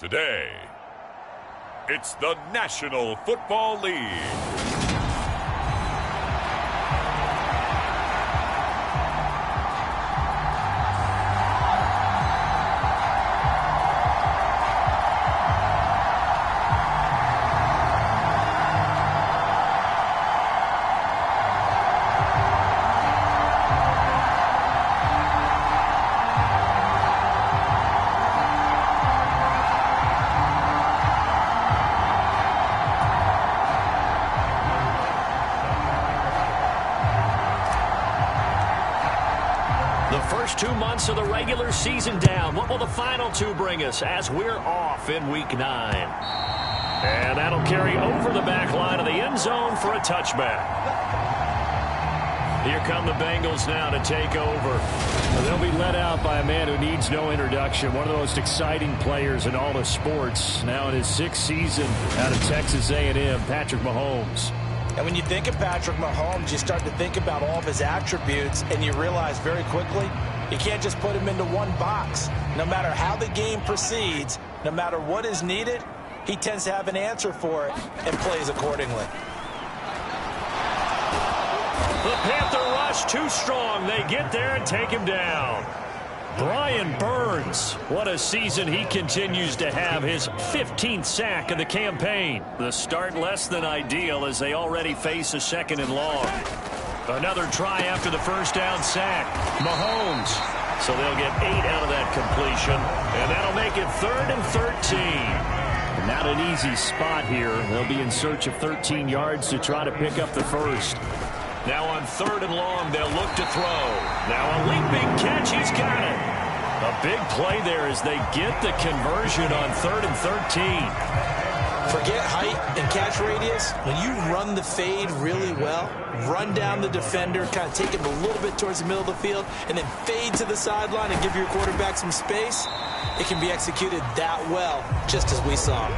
Today, it's the National Football League. First 2 months of the regular season down. What will the final two bring us as we're off in Week 9? And that'll carry over the back line of the end zone for a touchback. Here come the Bengals now to take over. They'll be led out by a man who needs no introduction. One of the most exciting players in all of sports. Now in his 6th season out of Texas A&M, Patrick Mahomes. And when you think of Patrick Mahomes, you start to think about all of his attributes, and you realize very quickly you can't just put him into one box. No matter how the game proceeds, no matter what is needed, he tends to have an answer for it and plays accordingly. The Panther rush too strong. They get there and take him down. Brian Burns, what a season he continues to have, his 15th sack of the campaign. The start less than ideal as they already face a 2nd and long. Another try after the first down sack. Mahomes. So they'll get 8 out of that completion, and that'll make it 3rd and 13. Not an easy spot here. They'll be in search of 13 yards to try to pick up the first. Now on 3rd and long, they'll look to throw. Now a leaping catch, he's got it. A big play there as they get the conversion on 3rd and 13. Forget height and catch radius. When you run the fade really well, run down the defender, kind of take him a little bit towards the middle of the field, and then fade to the sideline and give your quarterback some space, it can be executed that well, just as we saw.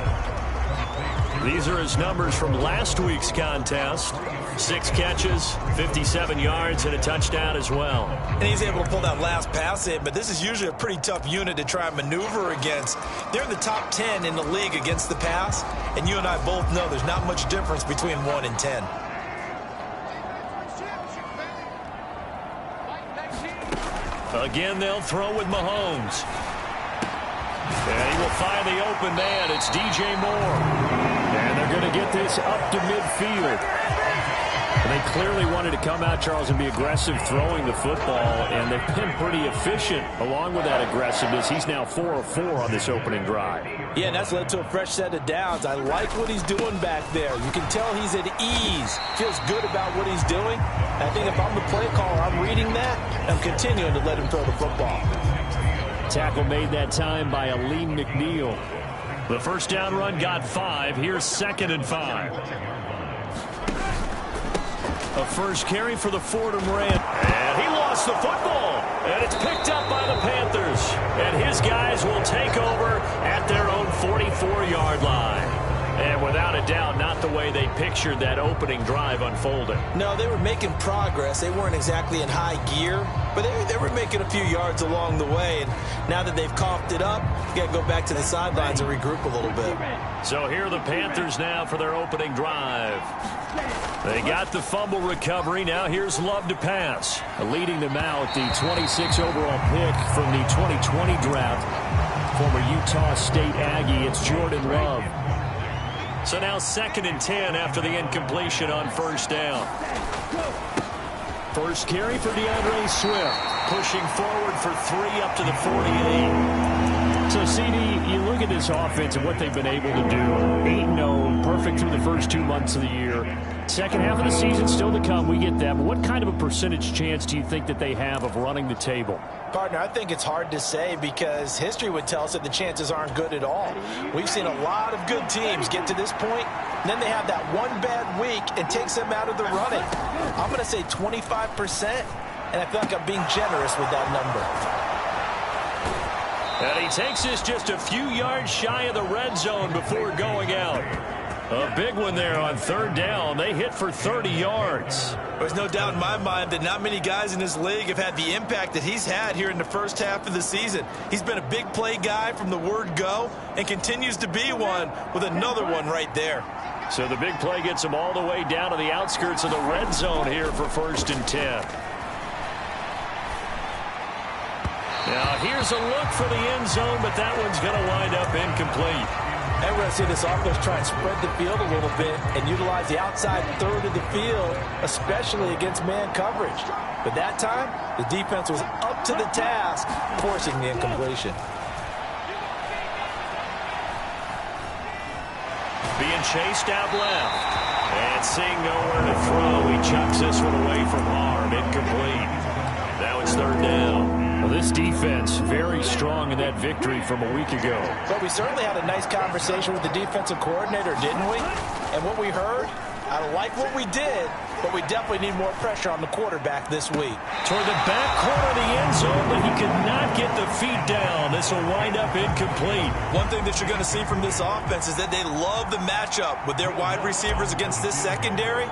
These are his numbers from last week's contest. 6 catches, 57 yards, and a touchdown as well. And he's able to pull that last pass in, but this is usually a pretty tough unit to try and maneuver against. They're in the top 10 in the league against the pass, and you and I both know there's not much difference between 1 and 10. Again, they'll throw with Mahomes. And he will find the open man. It's DJ Moore. And they're going to get this up to midfield. And they clearly wanted to come out, Charles, and be aggressive throwing the football, and they've been pretty efficient along with that aggressiveness. He's now 4 of 4 on this opening drive. Yeah, and that's led to a fresh set of downs. I like what he's doing back there. You can tell he's at ease, feels good about what he's doing. And I think if I'm the play caller, I'm reading that, I'm continuing to let him throw the football. Tackle made that time by Aleem McNeil. The first down run got 5. Here's 2nd and 5. A first carry for the Fordham Rams. And he lost the football. And it's picked up by the Panthers. And his guys will take over at their own 44-yard line. And without a doubt, not the way they pictured that opening drive unfolding. No, they were making progress. They weren't exactly in high gear, but they were making a few yards along the way. And now that they've coughed it up, you got to go back to the sidelines and regroup a little bit. So here are the Panthers now for their opening drive. They got the fumble recovery. Now here's Love to pass. Leading them out, the 26 overall pick from the 2020 draft. Former Utah State Aggie, it's Jordan Love. So now 2nd and 10 after the incompletion on first down. First carry for DeAndre Swift. Pushing forward for 3 up to the 48. So, CD, you look at this offense and what they've been able to do. 8-0, perfect through the first 2 months of the year. Second half of the season still to come, we get that. But what kind of a percentage chance do you think that they have of running the table? Partner, I think it's hard to say because history would tell us that the chances aren't good at all. We've seen a lot of good teams get to this point, and then they have that one bad week and takes them out of the running. I'm going to say 25%, and I feel like I'm being generous with that number. And he takes this just a few yards shy of the red zone before going out. A big one there on third down. They hit for 30 yards. There's no doubt in my mind that not many guys in this league have had the impact that he's had here in the first half of the season. He's been a big play guy from the word go and continues to be one with another one right there. So the big play gets him all the way down to the outskirts of the red zone here for 1st and 10. Now here's a look for the end zone, but that one's going to wind up incomplete. And we're going to see this offense try and spread the field a little bit and utilize the outside third of the field, especially against man coverage. But that time, the defense was up to the task, forcing the incompletion. Being chased out left. And seeing nowhere to throw, he chucks this one away from harm. Incomplete. Now it's third down. Well, this defense very strong in that victory from a week ago. But we certainly had a nice conversation with the defensive coordinator, didn't we? And what we heard, I like what we did, but we definitely need more pressure on the quarterback this week. Toward the back corner of the end zone, but he could not get the feet down. This will wind up incomplete. One thing that you're going to see from this offense is that they love the matchup with their wide receivers against this secondary.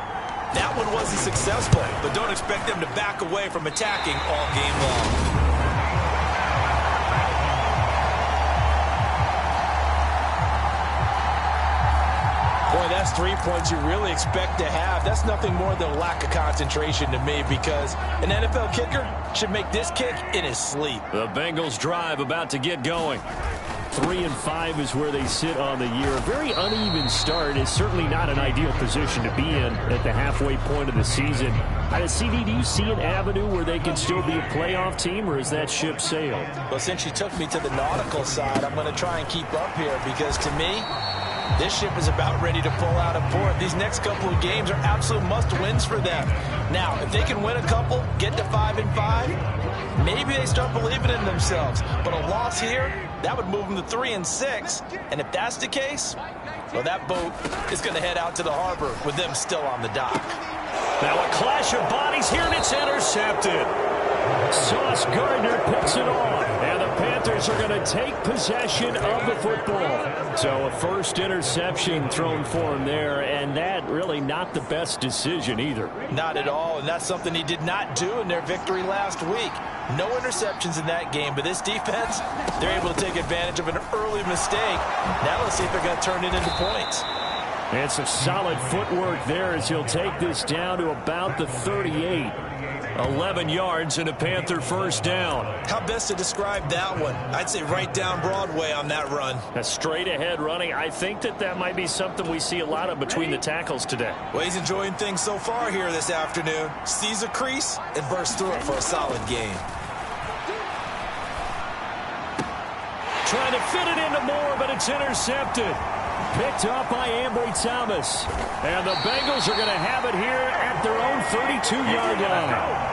That one wasn't successful, but don't expect them to back away from attacking all game long. Boy, that's 3 points you really expect to have. That's nothing more than a lack of concentration to me, because an NFL kicker should make this kick in his sleep. The Bengals drive about to get going. 3-5 is where they sit on the year. A very uneven start is certainly not an ideal position to be in at the halfway point of the season. CD, do you see an avenue where they can still be a playoff team, or is that ship sailed? Well, since you took me to the nautical side, I'm going to try and keep up here, because to me, this ship is about ready to pull out of port. These next couple of games are absolute must-wins for them. Now, if they can win a couple, get to 5-5, maybe they start believing in themselves. But a loss here, that would move them to 3-6. And if that's the case, well, that boat is going to head out to the harbor with them still on the dock. Now a clash of bodies here, and it's intercepted. Sauce Gardner picks it off, and the Panthers are going to take possession of the football. So a first interception thrown for him there, and that really not the best decision either. Not at all, and that's something he did not do in their victory last week. No interceptions in that game, but this defense, they're able to take advantage of an early mistake. Now let's see if they're going to turn it into points. And some solid footwork there as he'll take this down to about the 38. 11 yards and a Panther first down. How best to describe that one? I'd say right down Broadway on that run. A straight ahead running. I think that might be something we see a lot of between the tackles today. Well, he's enjoying things so far here this afternoon. Sees a crease and bursts through it for a solid gain. Trying to fit it into Moore, but it's intercepted. Picked up by Ambry Thomas. And the Bengals are going to have it here at their own 32-yard line.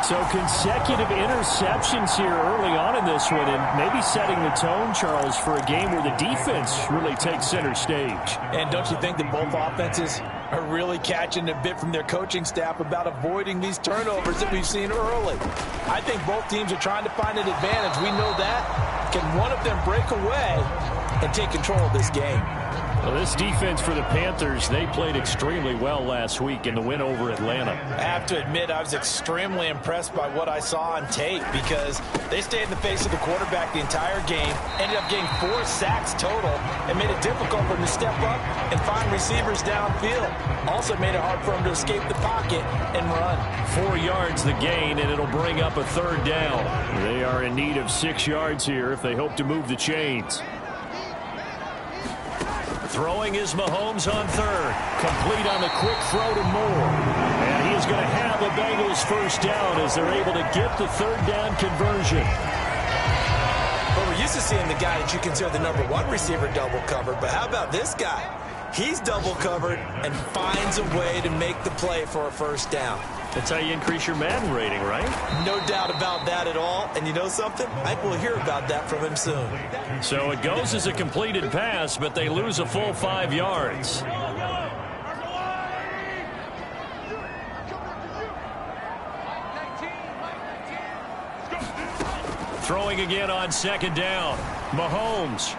So consecutive interceptions here early on in this one, and maybe setting the tone, Charles, for a game where the defense really takes center stage. And don't you think that both offenses are really catching a bit from their coaching staff about avoiding these turnovers that we've seen early? I think both teams are trying to find an advantage. We know that. Can one of them break away and take control of this game? Well, this defense for the Panthers, they played extremely well last week in the win over Atlanta. I have to admit, I was extremely impressed by what I saw on tape, because they stayed in the face of the quarterback the entire game, ended up getting 4 sacks total, and made it difficult for him to step up and find receivers downfield. Also made it hard for him to escape the pocket and run. 4 yards the gain, and it'll bring up a third down. They are in need of 6 yards here if they hope to move the chains. Throwing is Mahomes on third. Complete on the quick throw to Moore. And he is going to have the Bengals first down as they're able to get the third down conversion. Well, we're used to seeing the guy that you consider the #1 receiver double covered, but how about this guy? He's double covered and finds a way to make the play for a first down. That's how you increase your Madden rating, right? No doubt about that at all. And you know something? I think we'll hear about that from him soon. So it goes as a completed pass, but they lose a full 5 yards. Throwing again on second down. Mahomes.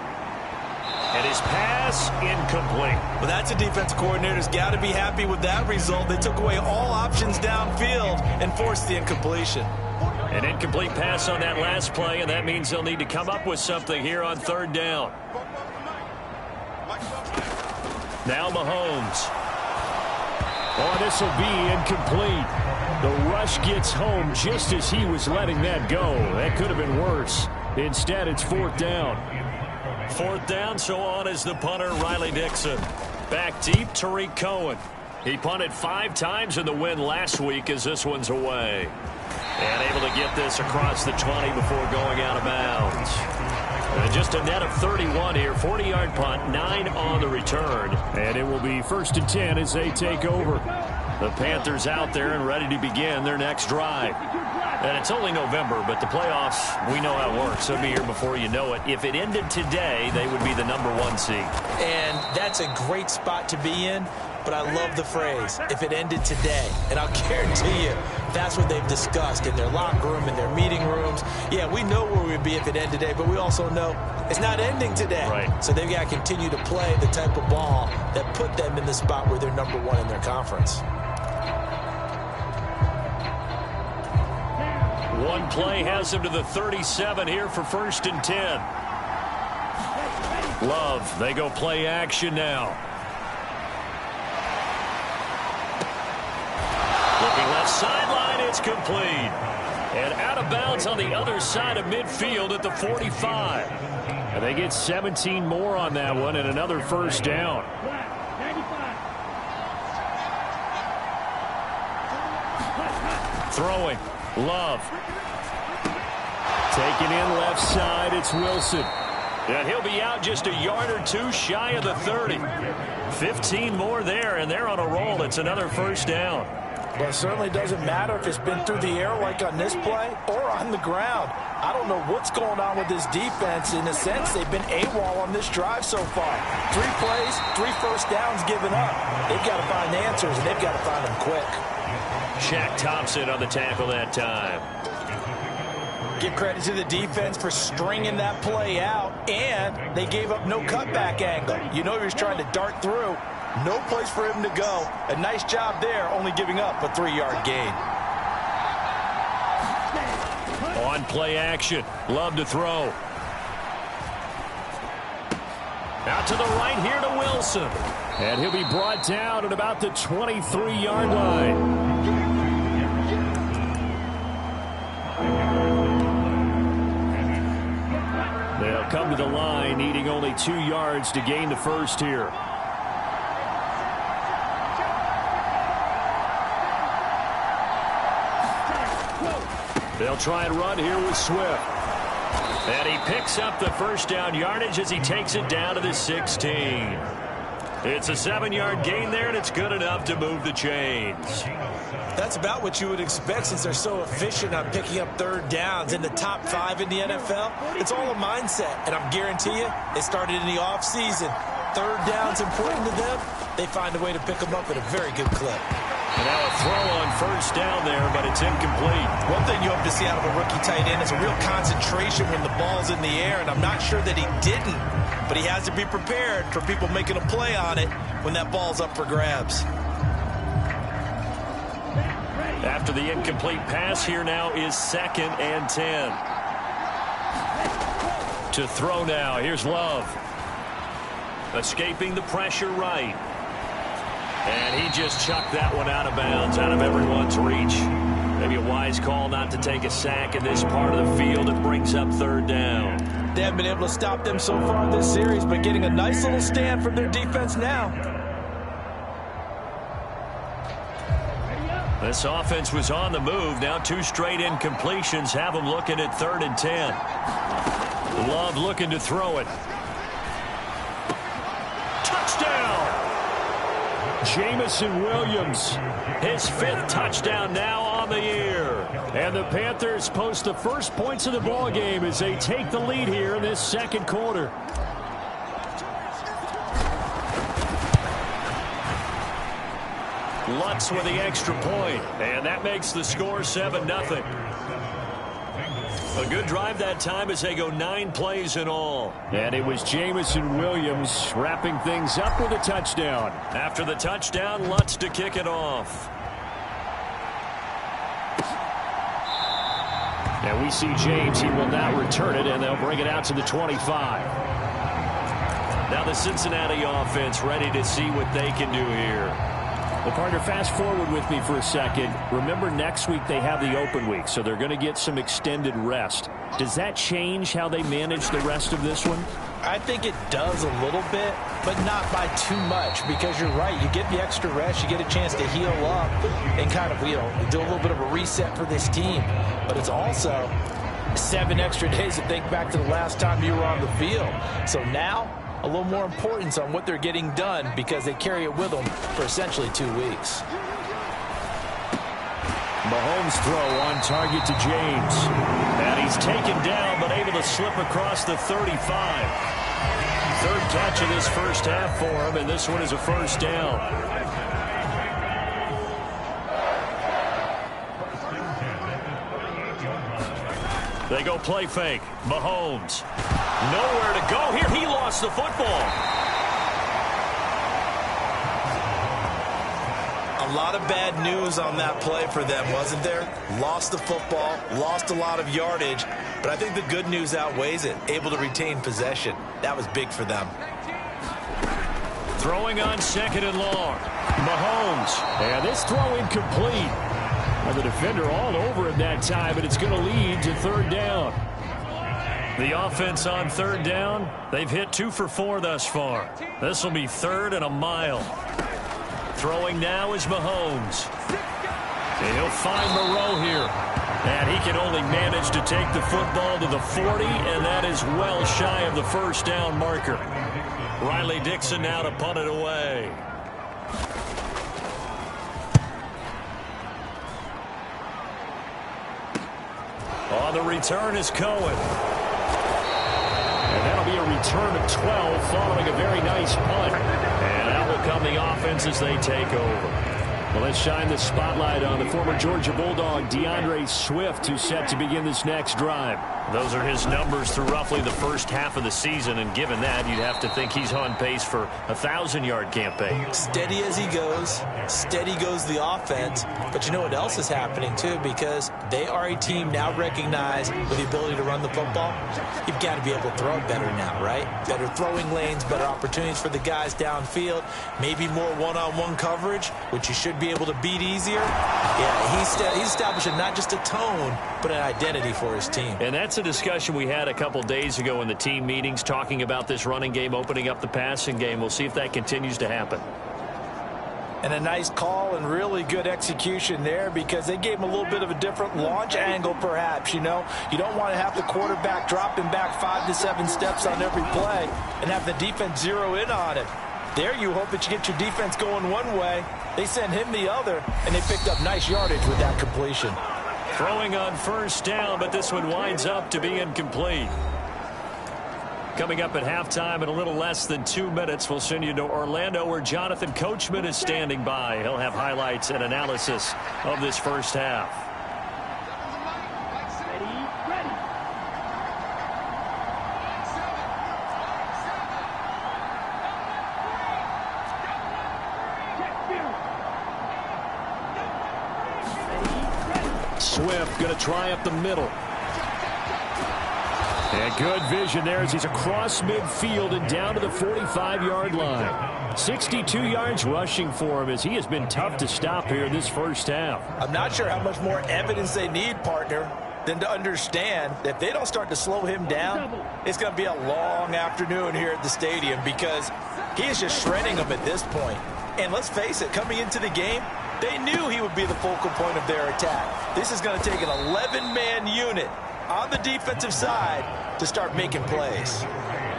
And his pass incomplete. Well, that's a defense coordinator's got to be happy with that result. They took away all options downfield and forced the incompletion. An incomplete pass on that last play, and that means they'll need to come up with something here on third down. Now Mahomes. Oh, this will be incomplete. The rush gets home just as he was letting that go. That could have been worse. Instead, it's fourth down. Fourth down, so on is the punter, Riley Dixon. Back deep, Tariq Cohen. He punted 5 times in the win last week as this one's away. And able to get this across the 20 before going out of bounds. And just a net of 31 here, 40-yard punt, 9 on the return. And it will be 1st and 10 as they take over. The Panthers out there and ready to begin their next drive. And it's only November, but the playoffs, we know how it works. They'll be here before you know it. If it ended today, they would be the #1 seed. And that's a great spot to be in, but I love the phrase, if it ended today. And I'll guarantee you, that's what they've discussed in their locker room, in their meeting rooms. Yeah, we know where we'd be if it ended today, but we also know it's not ending today. Right. So they've got to continue to play the type of ball that put them in the spot where they're #1 in their conference. One play has them to the 37 here for 1st and 10. Love, they go play action now. Looking left sideline, it's complete. And out of bounds on the other side of midfield at the 45. And they get 17 more on that one and another first down. Throwing, Love. Taken in left side, it's Wilson. And he'll be out just a yard or two shy of the 30. 15 more there, and they're on a roll. It's another first down. But it certainly doesn't matter if it's been through the air like on this play or on the ground. I don't know what's going on with this defense. In a sense, they've been AWOL on this drive so far. 3 plays, 3 first downs given up. They've got to find answers, and they've got to find them quick. Shaq Thompson on the tackle that time. Give credit to the defense for stringing that play out, and they gave up no cutback angle. You know he was trying to dart through. No place for him to go. A nice job there, only giving up a 3-yard gain. On play action. Love to throw. Out to the right here to Wilson. And he'll be brought down at about the 23-yard line. They'll come to the line, needing only 2 yards to gain the first here. They'll try and run here with Swift. And he picks up the first down yardage as he takes it down to the 16. It's a 7-yard gain there, and it's good enough to move the chains. That's about what you would expect since they're so efficient on picking up third downs in the top 5 in the NFL. It's all a mindset, and I'm guarantee you, it started in the offseason. Third down's important to them. They find a way to pick them up at a very good clip. And now a throw on first down there, but it's incomplete. One thing you hope to see out of a rookie tight end is a real concentration when the ball's in the air, and I'm not sure that he didn't, but he has to be prepared for people making a play on it when that ball's up for grabs. After the incomplete pass, here now is 2nd and 10. To throw now, here's Love. Escaping the pressure right. And he just chucked that one out of bounds, out of everyone's reach. Maybe a wise call not to take a sack in this part of the field. It brings up third down. They haven't been able to stop them so far this series, but getting a nice little stand from their defense now. This offense was on the move. Now 2 straight incompletions have them looking at 3rd and 10. Love looking to throw it. Touchdown! Jameson Williams. His 5th touchdown now on the year. And the Panthers post the first points of the ball game as they take the lead here in this second quarter. Lutz with the extra point, and that makes the score 7-0. A good drive that time as they go 9 plays in all. And it was Jameson Williams wrapping things up with a touchdown. After the touchdown, Lutz to kick it off. And we see James. He will not return it, and they'll bring it out to the 25. Now the Cincinnati offense ready to see what they can do here. Well, partner, fast forward with me for a second. Remember, next week they have the open week, so they're going to get some extended rest. Does that change how they manage the rest of this one? I think it does a little bit, but not by too much, because you're right. You get the extra rest. You get a chance to heal up and kind of, do a little bit of a reset for this team. But it's also 7 extra days to think back to the last time you were on the field. So now, a little more importance on what they're getting done because they carry it with them for essentially 2 weeks. Mahomes throw on target to James. And he's taken down but able to slip across the 35. Third catch of this first half for him, and this one is a first down. They go play fake. Mahomes. Nowhere to go here. He lost the football. A lot of bad news on that play for them, wasn't there? Lost the football, lost a lot of yardage, but I think the good news outweighs it. Able to retain possession. That was big for them. Throwing on 2nd and long. Mahomes. And this throw incomplete. And the defender all over him that time, and it's going to lead to 3rd down. The offense on 3rd down, they've hit 2 for 4 thus far. This will be 3rd and a mile. Throwing now is Mahomes. And he'll find Moreau here. And he can only manage to take the football to the 40, and that is well shy of the first down marker. Riley Dixon now to punt it away. On the return is Cohen. And that'll be a return of 12 following a very nice punt. And out will come the offense as they take over. Well, let's shine the spotlight on the former Georgia Bulldog, D'Andre Swift, who's set to begin this next drive. Those are his numbers through roughly the first half of the season, and given that, you'd have to think he's on pace for a 1,000-yard campaign. Steady as he goes, steady goes the offense, but you know what else is happening too, because they are a team now recognized with the ability to run the football. You've got to be able to throw it better now, right? Better throwing lanes, better opportunities for the guys downfield, maybe more one-on-one coverage, which you should be able to beat easier. Yeah, he's establishing not just a tone, but an identity for his team. And that's a discussion we had a couple days ago in the team meetings, talking about this running game opening up the passing game. We'll see if that continues to happen. And a nice call and really good execution there, because they gave him a little bit of a different launch angle perhaps. You know, you don't want to have the quarterback dropping back 5 to 7 steps on every play and have the defense zero in on it. There you hope that you get your defense going one way. They send him the other, and they picked up nice yardage with that completion. Throwing on first down, but this one winds up to be incomplete. Coming up at halftime in a little less than 2 minutes, we'll send you to Orlando, where Jonathan Coachman is standing by. He'll have highlights and analysis of this first half. Swift going to try up the middle. And good vision there as he's across midfield and down to the 45-yard line. 62 yards rushing for him, as he has been tough to stop here in this first half. I'm not sure how much more evidence they need, partner, than to understand that if they don't start to slow him down, it's going to be a long afternoon here at the stadium, because he is just shredding them at this point. And let's face it, coming into the game, they knew he would be the focal point of their attack. This is going to take an 11-man unit on the defensive side to start making plays.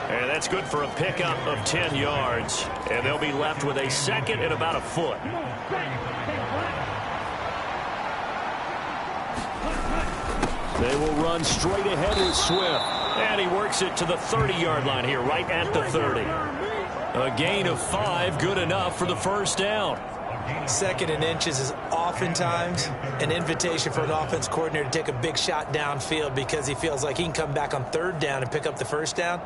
And that's good for a pickup of 10 yards. And they'll be left with a second and about a foot. They will run straight ahead with Swift. And he works it to the 30-yard line here, right at the 30. A gain of 5, good enough for the first down. Second and inches is oftentimes an invitation for an offense coordinator to take a big shot downfield because he feels like he can come back on third down and pick up the first down.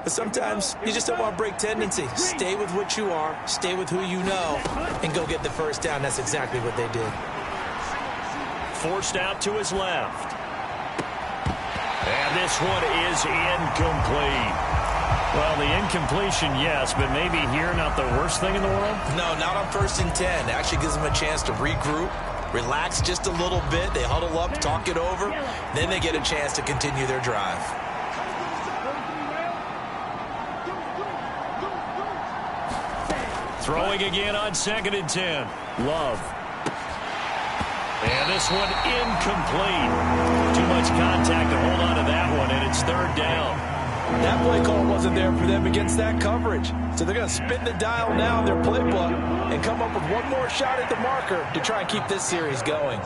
But sometimes you just don't want to break tendency. Stay with what you are, stay with who you know, and go get the first down. That's exactly what they did. Forced out to his left. And this one is incomplete. Well, the incompletion, yes, but maybe here not the worst thing in the world? No, not on 1st and 10. It actually gives them a chance to regroup, relax just a little bit. They huddle up, talk it over. Then they get a chance to continue their drive. Throwing again on 2nd and 10. Love. And this one incomplete. Too much contact to hold on to that one, and it's 3rd down. That play call wasn't there for them against that coverage. So they're going to spin the dial now in their playbook and come up with one more shot at the marker to try and keep this series going.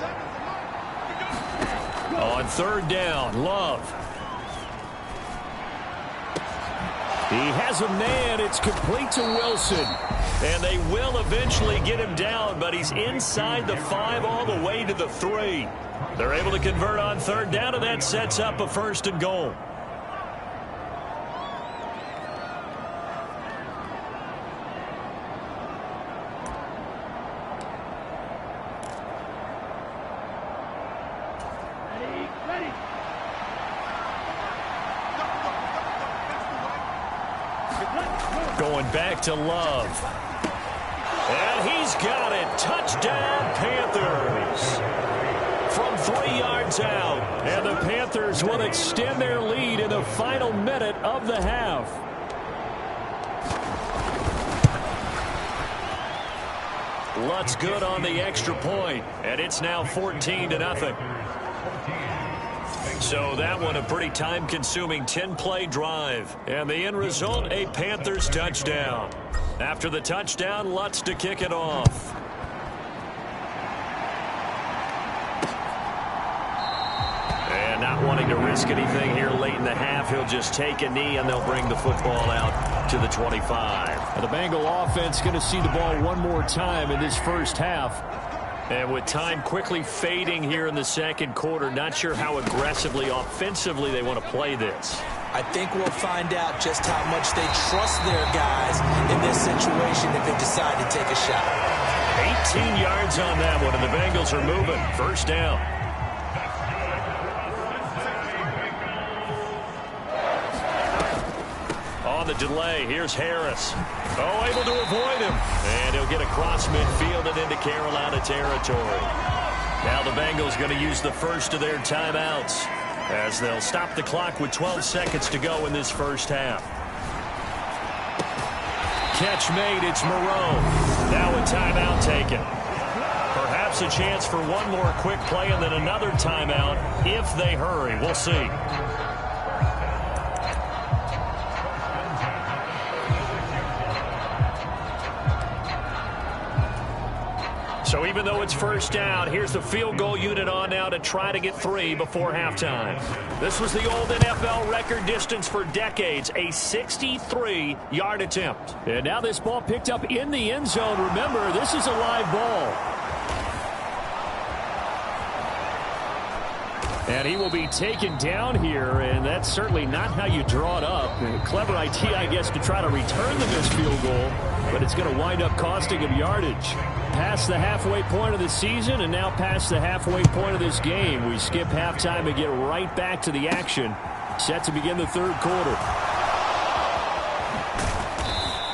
On 3rd down, Love. He has a man. It's complete to Wilson. And they will eventually get him down, but he's inside the 5 all the way to the 3. They're able to convert on 3rd down, and that sets up a 1st and goal. Going back to Love. And he's got it. Touchdown, Panthers. From 3 yards out. And the Panthers will extend their lead in the final minute of the half. Lutz good on the extra point. And it's now 14-0. So that one a pretty time-consuming 10-play drive. And the end result, a Panthers touchdown. After the touchdown, Lutz to kick it off. And not wanting to risk anything here late in the half, he'll just take a knee and they'll bring the football out to the 25. And the Bengal offense going to see the ball one more time in this first half. And with time quickly fading here in the 2nd quarter, not sure how aggressively, offensively they want to play this. I think we'll find out just how much they trust their guys in this situation if they decide to take a shot. 18 yards on that one, and the Bengals are moving. 1st down. On the delay, here's Harris. Oh, able to avoid him. And he'll get across midfield and into Carolina territory. Now the Bengals going to use the first of their timeouts as they'll stop the clock with 12 seconds to go in this first half. Catch made, it's Moreau. Now a timeout taken. Perhaps a chance for one more quick play and then another timeout if they hurry. We'll see. So even though it's 1st down, here's the field goal unit on now to try to get 3 before halftime. This was the old NFL record distance for decades, a 63-yard attempt. And now this ball picked up in the end zone. Remember, this is a live ball. And he will be taken down here, and that's certainly not how you draw it up. A clever idea, I guess, to try to return the missed field goal, but it's going to wind up costing him yardage. Past the halfway point of the season and now past the halfway point of this game. We skip halftime and get right back to the action. Set to begin the 3rd quarter.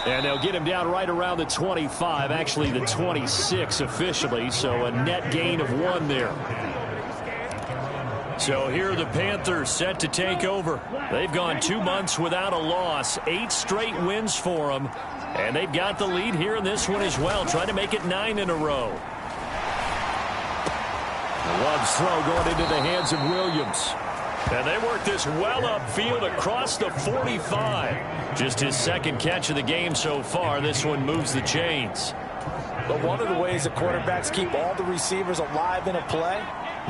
And they'll get him down right around the 25, actually the 26 officially, so a net gain of 1 there. So here are the Panthers set to take over. They've gone 2 months without a loss, 8 straight wins for them. And they've got the lead here in this one as well, trying to make it 9 in a row. Love's throw going into the hands of Williams. And they work this well upfield across the 45. Just his 2nd catch of the game so far. This one moves the chains. But one of the ways the quarterbacks keep all the receivers alive in a play,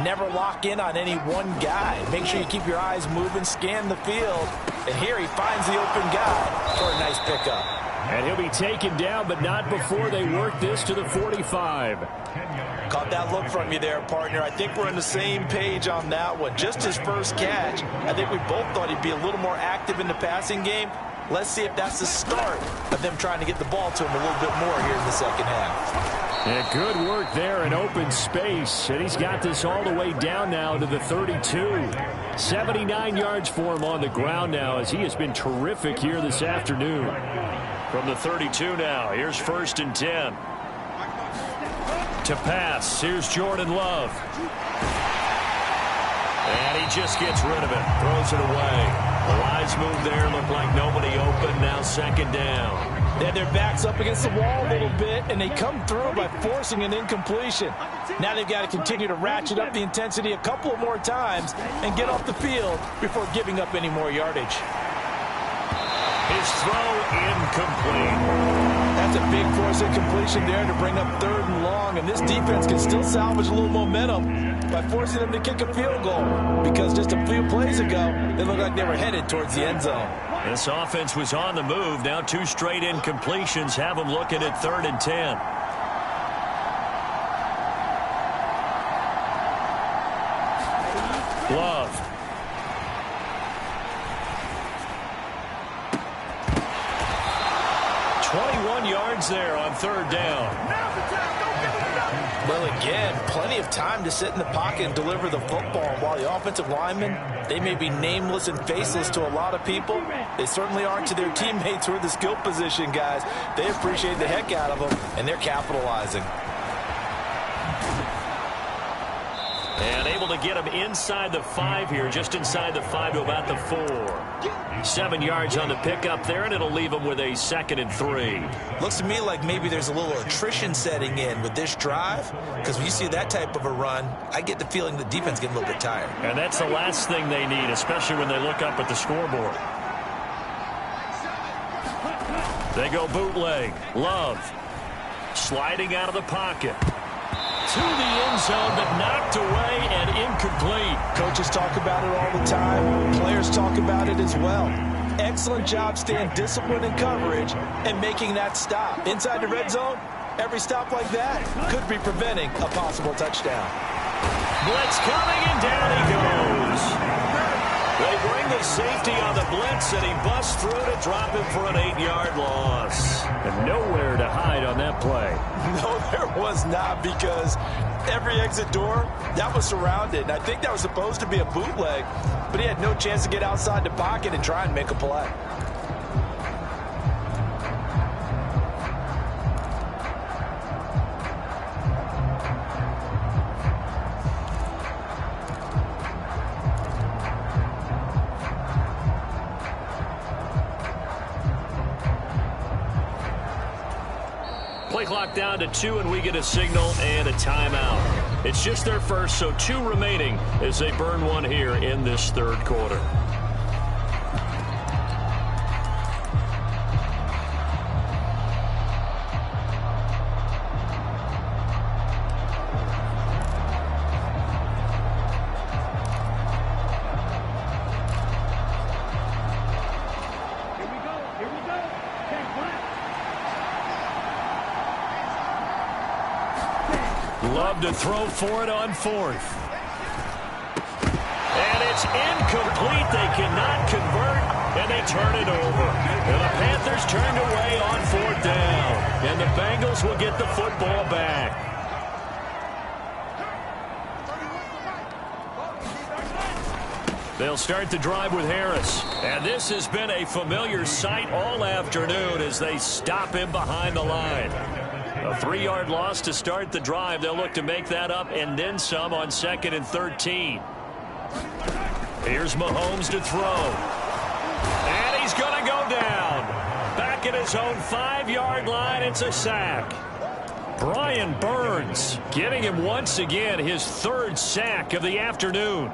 never lock in on any one guy. Make sure you keep your eyes moving, scan the field. And here he finds the open guy for a nice pickup. And he'll be taken down, but not before they work this to the 45. Caught that look from you there, partner. I think we're on the same page on that one. Just his first catch, I think we both thought he'd be a little more active in the passing game. Let's see if that's the start of them trying to get the ball to him a little bit more here in the second half. And good work there in open space. And he's got this all the way down now to the 32. 79 yards for him on the ground now as he has been terrific here this afternoon. From the 32 now, here's 1st and 10. To pass, here's Jordan Love. And he just gets rid of it, throws it away. The wise move there, looked like nobody open, now 2nd down. They had their backs up against the wall a little bit, and they come through by forcing an incompletion. Now they've got to continue to ratchet up the intensity a couple of more times and get off the field before giving up any more yardage. His throw incomplete. That's a big force incompletion there to bring up 3rd and long, and this defense can still salvage a little momentum by forcing them to kick a field goal, because just a few plays ago, they looked like they were headed towards the end zone. This offense was on the move. Now 2 straight incompletions have them looking at 3rd and 10. Love. There on 3rd down. Well, again, plenty of time to sit in the pocket and deliver the football. While the offensive linemen, they may be nameless and faceless to a lot of people, they certainly aren't to their teammates who are the skill position guys. They appreciate the heck out of them, and they're capitalizing. And able to get him inside the 5 here, just inside the 5 to about the 4. 7 yards on the pickup there, and it'll leave him with a 2nd and 3. Looks to me like maybe there's a little attrition setting in with this drive, because when you see that type of a run, I get the feeling the defense getting a little bit tired. And that's the last thing they need, especially when they look up at the scoreboard. They go bootleg. Love sliding out of the pocket. To the end zone, but knocked away and incomplete. Coaches talk about it all the time. Players talk about it as well. Excellent job staying disciplined in coverage and making that stop. Inside the red zone, every stop like that could be preventing a possible touchdown. Blitz coming, and down he goes. They bring the safety on the blitz, and he busts through to drop him for an 8-yard loss. And nowhere to hide on that play. No, there was not, because every exit door, that was surrounded. And I think that was supposed to be a bootleg, but he had no chance to get outside the pocket and try and make a play. Play clock down to 2, and we get a signal and a timeout. It's just their first, so 2 remaining as they burn one here in this 3rd quarter. Love to throw for it on 4th. And it's incomplete. They cannot convert, and they turn it over. And the Panthers turned away on 4th down. And the Bengals will get the football back. They'll start the drive with Harris. And this has been a familiar sight all afternoon as they stop him behind the line. A 3-yard loss to start the drive. They'll look to make that up and then some on 2nd and 13. Here's Mahomes to throw. And he's going to go down. Back at his own 5-yard line. It's a sack. Brian Burns giving him once again his 3rd sack of the afternoon.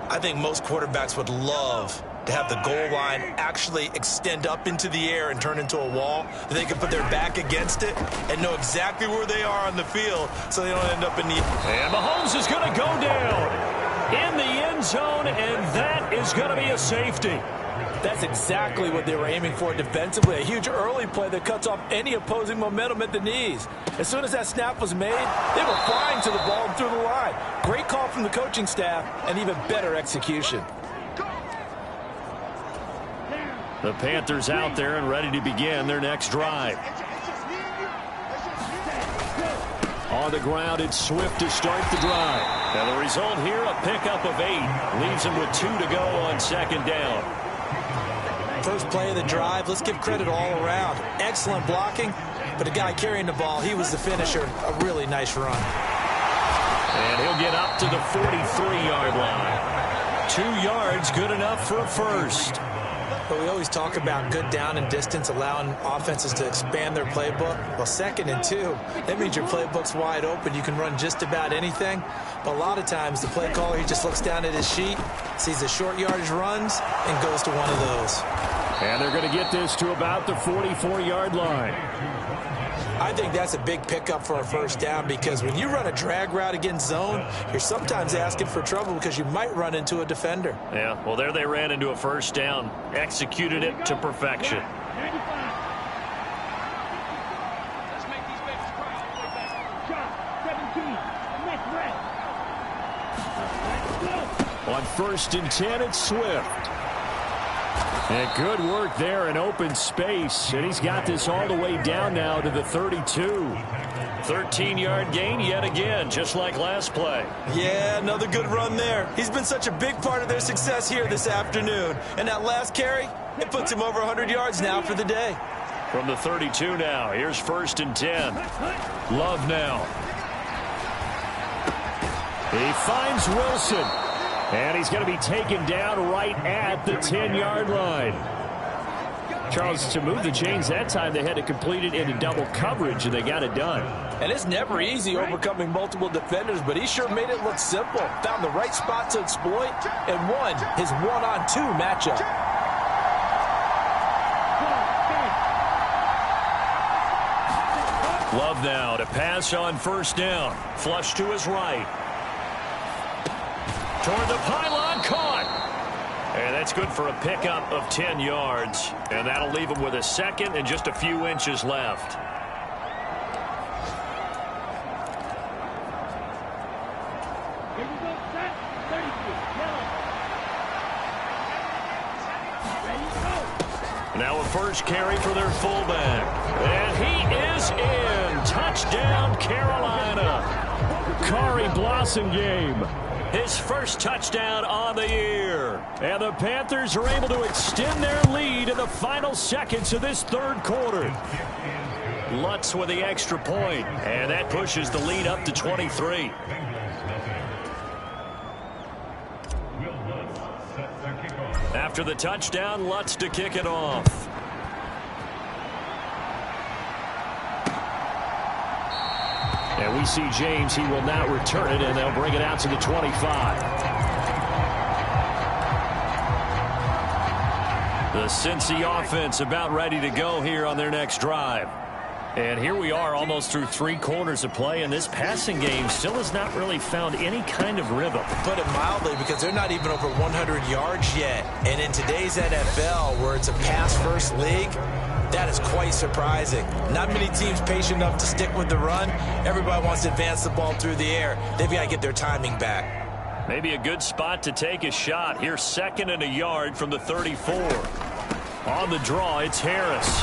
I think most quarterbacks would love to have the goal line actually extend up into the air and turn into a wall, that they can put their back against it and know exactly where they are on the field so they don't end up in the... And Mahomes is going to go down in the end end zone, and that is going to be a safety. That's exactly what they were aiming for defensively. A huge early play that cuts off any opposing momentum at the knees. As soon as that snap was made, they were flying to the ball and through the line. Great call from the coaching staff and even better execution. The Panthers out there and ready to begin their next drive. On the ground, it's Swift to start the drive. Now the result here, a pickup of 8. Leaves him with 2 to go on second down. First play of the drive, let's give credit all around. Excellent blocking, but the guy carrying the ball, he was the finisher. A really nice run. And he'll get up to the 43-yard line. 2 yards, good enough for a first. But we always talk about good down and distance, allowing offenses to expand their playbook. Well, 2nd and 2, that means your playbook's wide open. You can run just about anything. But a lot of times, the play caller, he just looks down at his sheet, sees the short yardage runs, and goes to one of those. And they're going to get this to about the 44-yard line. I think that's a big pickup for a first down, because when you run a drag route against zone, you're sometimes asking for trouble because you might run into a defender. Yeah, well, there they ran into a first down. Executed it to perfection. On 1st and 10, it's Swift. And good work there in open space. And he's got this all the way down now to the 32. 13-yard gain yet again, just like last play. Yeah, another good run there. He's been such a big part of their success here this afternoon. And that last carry, it puts him over 100 yards now for the day. From the 32 now, here's 1st and 10. Love now. He finds Wilson. And he's going to be taken down right at the 10-yard line. Charles, to move the chains that time, they had to complete it into double coverage, and they got it done. And it's never easy overcoming multiple defenders, but he sure made it look simple. Found the right spot to exploit and won his 1-on-2 matchup. Love now to pass on 1st down. Flush to his right. Toward the pylon, caught. And that's good for a pickup of 10 yards. And that'll leave him with a 2nd and just a few inches left. Now a first carry for their fullback. And he is in. Touchdown, Carolina. Khari Blasingame. His first touchdown on the year. And the Panthers are able to extend their lead in the final seconds of this 3rd quarter. Lutz with the extra point, and that pushes the lead up to 23. After the touchdown, Lutz to kick it off. And we see James. He will not return it, and they'll bring it out to the 25. The Cincy offense about ready to go here on their next drive. And here we are almost through 3 quarters of play, and this passing game still has not really found any kind of rhythm. Put it mildly, because they're not even over 100 yards yet. And in today's NFL, where it's a pass-first league, that is quite surprising. Not many teams patient enough to stick with the run. Everybody wants to advance the ball through the air. They've got to get their timing back. Maybe a good spot to take a shot. Here's 2nd and a yard from the 34. On the draw, it's Harris.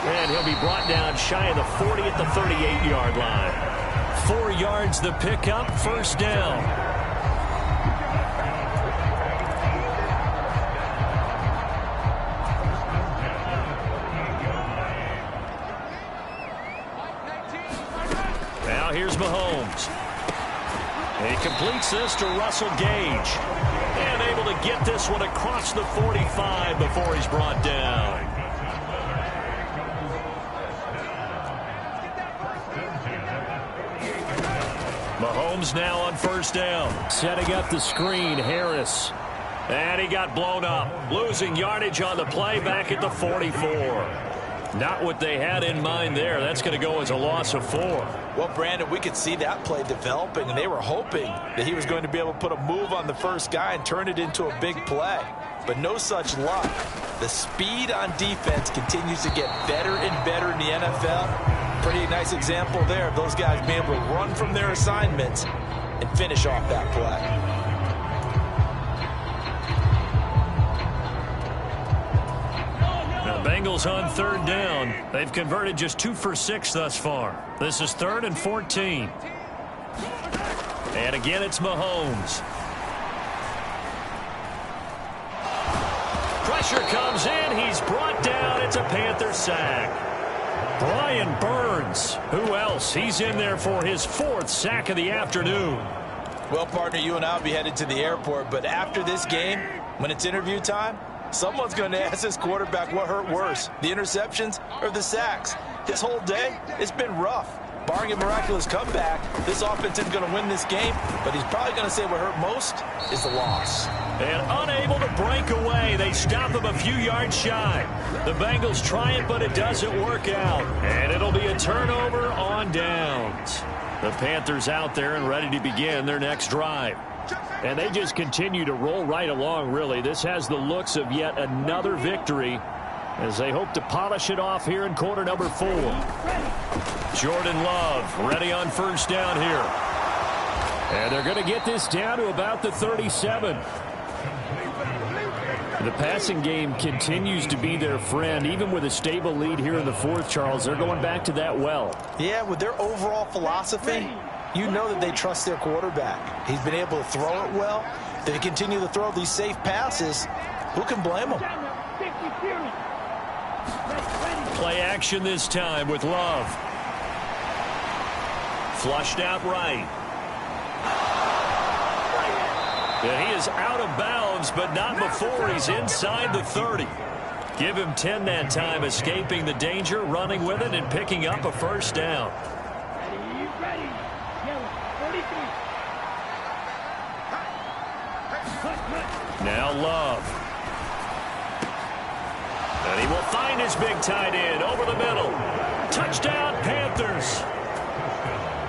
And he'll be brought down shy of the 40 at the 38-yard line. 4 yards the pickup, 1st down. Now here's Mahomes. He completes this to Russell Gage. And able to get this one across the 45 before he's brought down. Mahomes now on 1st down. Setting up the screen, Harris. And he got blown up. Losing yardage on the play back at the 44. Not what they had in mind there. That's going to go as a loss of 4. Well, Brandon, we could see that play developing, and they were hoping that he was going to be able to put a move on the first guy and turn it into a big play. But no such luck. The speed on defense continues to get better and better in the NFL. Pretty nice example there of those guys being able to run from their assignments and finish off that play. Bengals on 3rd down. They've converted just 2 for 6 thus far. This is 3rd and 14. And again, it's Mahomes. Pressure comes in. He's brought down. It's a Panther sack. Brian Burns. Who else? He's in there for his 4th sack of the afternoon. Well, partner, you and I will be headed to the airport, but after this game, when it's interview time, someone's going to ask this quarterback what hurt worse, the interceptions or the sacks. His whole day, it's been rough. Barring a miraculous comeback, this offense isn't going to win this game, but he's probably going to say what hurt most is the loss. And unable to break away, they stop him a few yards shy. The Bengals try it, but it doesn't work out. And it'll be a turnover on downs. The Panthers out there and ready to begin their next drive. And they just continue to roll right along, really. This has the looks of yet another victory as they hope to polish it off here in quarter number 4. Jordan Love ready on 1st down here. And they're going to get this down to about the 37. The passing game continues to be their friend. Even with a stable lead here in the 4th, Charles, they're going back to that well. Yeah, with their overall philosophy, you know that they trust their quarterback. He's been able to throw it well. They continue to throw these safe passes. Who can blame them? Play action this time with Love. Flushed out right. And he is out of bounds, but not before he's inside the 30. Give him 10 that time, escaping the danger, running with it, and picking up a 1st down. Now Love. And he will find his big tight end over the middle. Touchdown, Panthers.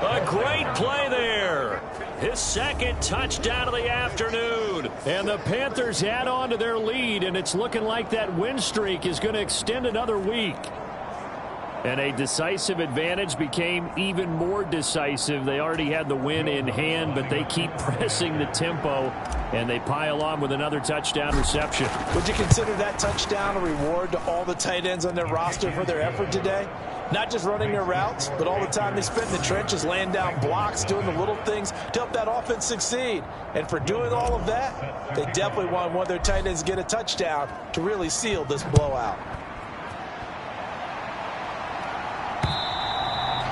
A great play there. His 2nd touchdown of the afternoon. And the Panthers add on to their lead, and it's looking like that win streak is going to extend another week. And a decisive advantage became even more decisive. They already had the win in hand, but they keep pressing the tempo, and they pile on with another touchdown reception. Would you consider that touchdown a reward to all the tight ends on their roster for their effort today? Not just running their routes, but all the time they spent in the trenches, laying down blocks, doing the little things to help that offense succeed. And for doing all of that, they definitely want one of their tight ends to get a touchdown to really seal this blowout.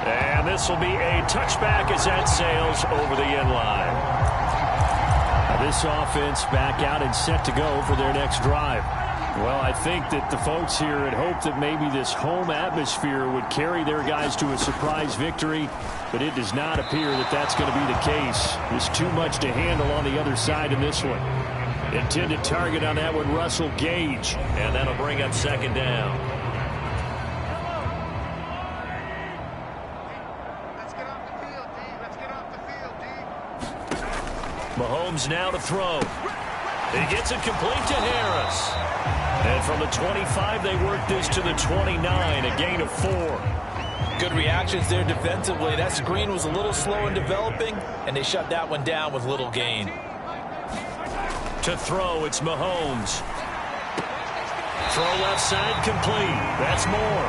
And this will be a touchback as that sails over the end line. Now this offense back out and set to go for their next drive. Well, I think that the folks here had hoped that maybe this home atmosphere would carry their guys to a surprise victory, but it does not appear that that's going to be the case. There's too much to handle on the other side in this one. Intended target on that one, Russell Gage, and that'll bring up 2nd down. Mahomes now to throw. He gets it complete to Harris. And from the 25, they work this to the 29, a gain of 4. Good reactions there defensively. That screen was a little slow in developing, and they shut that one down with little gain. To throw, it's Mahomes. Throw left side complete. That's Moore.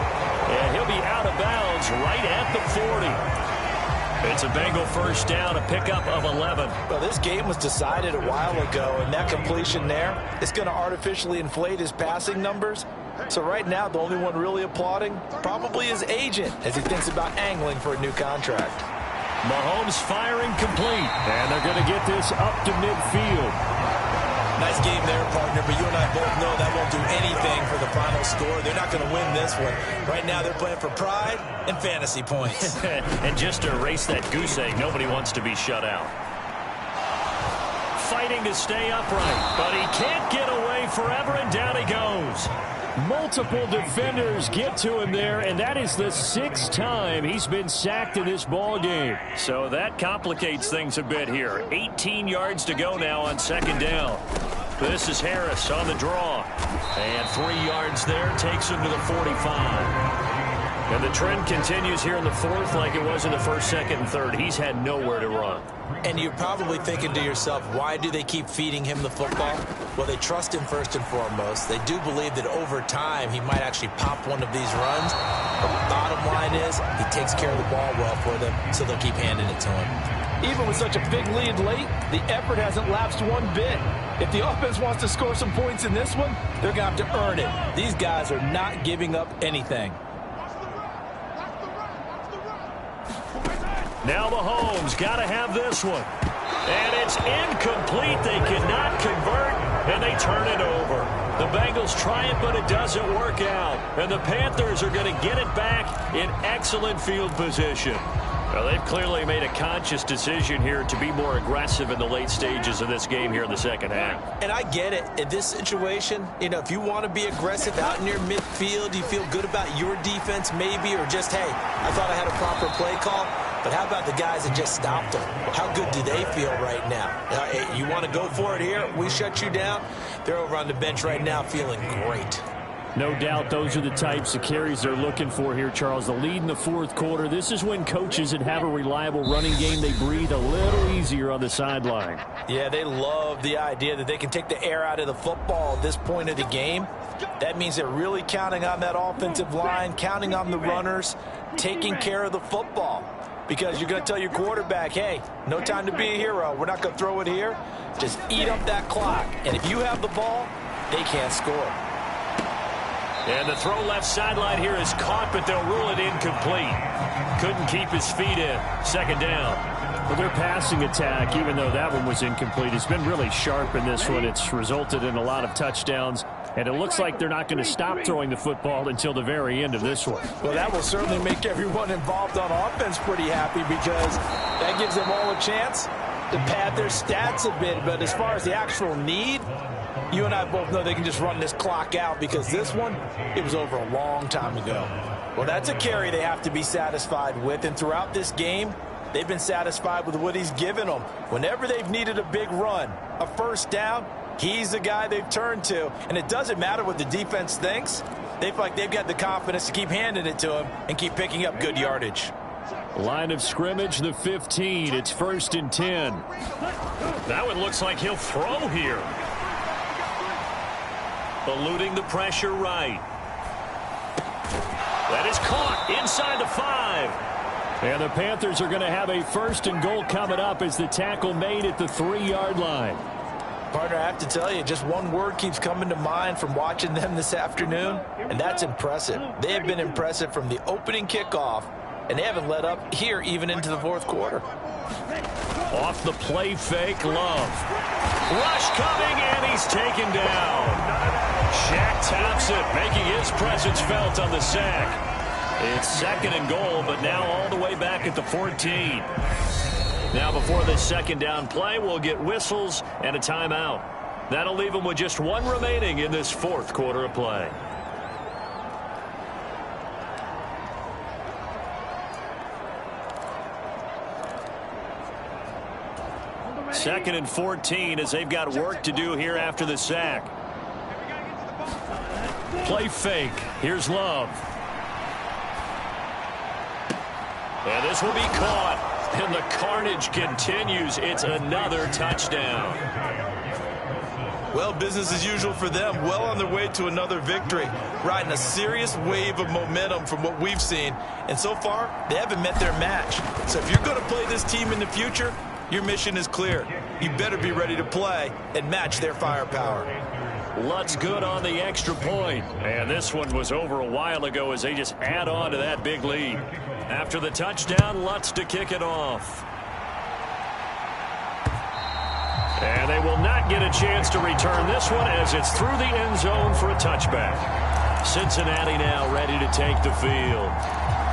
And he'll be out of bounds right at the 40. It's a Bengal 1st down, a pickup of 11. Well, this game was decided a while ago, and that completion there is going to artificially inflate his passing numbers. So right now, the only one really applauding probably his agent as he thinks about angling for a new contract. Mahomes firing complete, and they're going to get this up to midfield. Nice game there, partner, but you and I both know that won't do anything for the final score. They're not going to win this one. Right now, they're playing for pride and fantasy points. And just to erase that goose egg, nobody wants to be shut out. Fighting to stay upright, but he can't get away forever, and down he goes. Multiple defenders get to him there, and that is the 6th time he's been sacked in this ball game. So that complicates things a bit here. 18 yards to go now on 2nd down. This is Harris on the draw. And 3 yards there takes him to the 45. And the trend continues here in the 4th like it was in the 1st, 2nd, and 3rd. He's had nowhere to run. And you're probably thinking to yourself, why do they keep feeding him the football? Well, they trust him first and foremost. They do believe that over time he might actually pop one of these runs. But the bottom line is he takes care of the ball well for them, so they'll keep handing it to him. Even with such a big lead late, the effort hasn't lapsed one bit. If the offense wants to score some points in this one, they're going to have to earn it. These guys are not giving up anything. Now Mahomes got to have this one. And it's incomplete. They cannot convert, and they turn it over. The Bengals try it, but it doesn't work out. And the Panthers are going to get it back in excellent field position. Well, they've clearly made a conscious decision here to be more aggressive in the late stages of this game here in the 2nd half. And I get it. In this situation, you know, if you want to be aggressive out near midfield, you feel good about your defense maybe, or just, hey, I thought I had a proper play call. But how about the guys that just stopped them? How good do they feel right now? You want to go for it here? We shut you down? They're over on the bench right now feeling great. No doubt those are the types of carries they're looking for here, Charles. The lead in the 4th quarter. This is when coaches that have a reliable running game, they breathe a little easier on the sideline. Yeah, they love the idea that they can take the air out of the football at this point of the game. That means they're really counting on that offensive line, counting on the runners, taking care of the football. Because you're going to tell your quarterback, hey, no time to be a hero. We're not going to throw it here. Just eat up that clock. And if you have the ball, they can't score. And the throw left sideline here is caught, but they'll rule it incomplete. Couldn't keep his feet in. 2nd down. Well, their passing attack, even though that one was incomplete, has been really sharp in this one. It's resulted in a lot of touchdowns. And it looks like they're not going to stop throwing the football until the very end of this one. Well, that will certainly make everyone involved on offense pretty happy, because that gives them all a chance to pad their stats a bit. But as far as the actual need, you and I both know they can just run this clock out, because this one, it was over a long time ago. Well, that's a carry they have to be satisfied with. And throughout this game, they've been satisfied with what he's given them. Whenever they've needed a big run, a 1st down, he's the guy they've turned to. And it doesn't matter what the defense thinks. They feel like they've got the confidence to keep handing it to him and keep picking up good yardage. Line of scrimmage, the 15. It's 1st and 10. That one looks like he'll throw here. Eluding the pressure right. That is caught inside the 5. And the Panthers are going to have a 1st and goal coming up as the tackle made at the 3-yard line. Partner, I have to tell you, just one word keeps coming to mind from watching them this afternoon, and that's impressive. They have been impressive from the opening kickoff, and they haven't let up here even into the 4th quarter. Off the play fake, Love. Rush coming, and he's taken down. Shaq taps it, making his presence felt on the sack. It's 2nd and goal, but now all the way back at the 14. Now before this 2nd down play, we'll get whistles and a timeout. That'll leave them with just one remaining in this 4th quarter of play. Second and 14 as they've got work to do here after the sack. Play fake. Here's Love. And this will be caught. And the carnage continues. It's another touchdown. Well, business as usual for them. Well on their way to another victory. Riding a serious wave of momentum from what we've seen. And so far, they haven't met their match. So if you're going to play this team in the future, your mission is clear. You better be ready to play and match their firepower. Lutz good on the extra point. And this one was over a while ago as they just add on to that big lead. After the touchdown, Lutz to kick it off. And they will not get a chance to return this one as it's through the end zone for a touchback. Cincinnati now ready to take the field.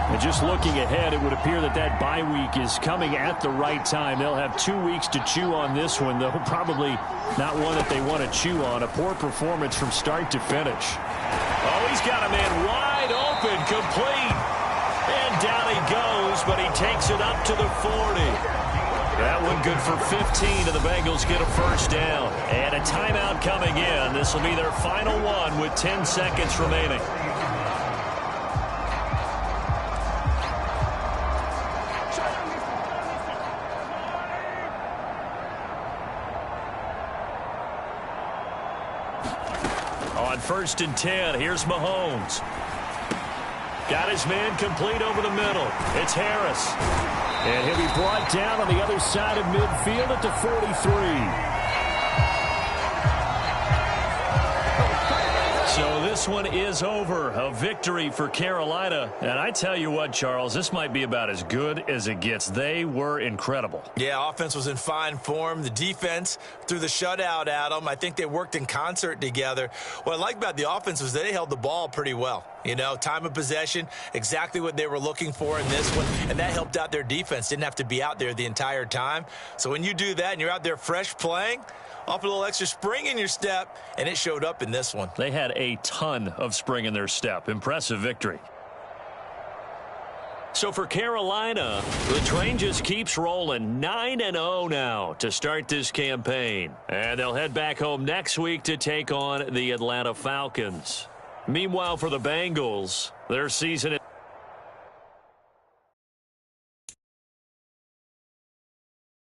And just looking ahead, it would appear that that bye week is coming at the right time. They'll have 2 weeks to chew on this one, though probably not one that they want to chew on. A poor performance from start to finish. Oh, he's got a man wide open, complete. And down he goes, but he takes it up to the 40. That one good for 15, and the Bengals get a first down. And a timeout coming in. This will be their final one with 10 seconds remaining. On 1st and 10, here's Mahomes. Got his man complete over the middle. It's Harris. And he'll be brought down on the other side of midfield at the 43. So this one is over. A victory for Carolina. And I tell you what, Charles, this might be about as good as it gets. They were incredible. Yeah, offense was in fine form. The defense threw the shutout at them. I think they worked in concert together. What I like about the offense was they held the ball pretty well. You know, time of possession, exactly what they were looking for in this one. And that helped out their defense. Didn't have to be out there the entire time. So when you do that and you're out there fresh playing, off a little extra spring in your step, and it showed up in this one. They had a ton of spring in their step. Impressive victory. So for Carolina, the train just keeps rolling. 9-0 now to start this campaign. And they'll head back home next week to take on the Atlanta Falcons. Meanwhile, for the Bengals, their season is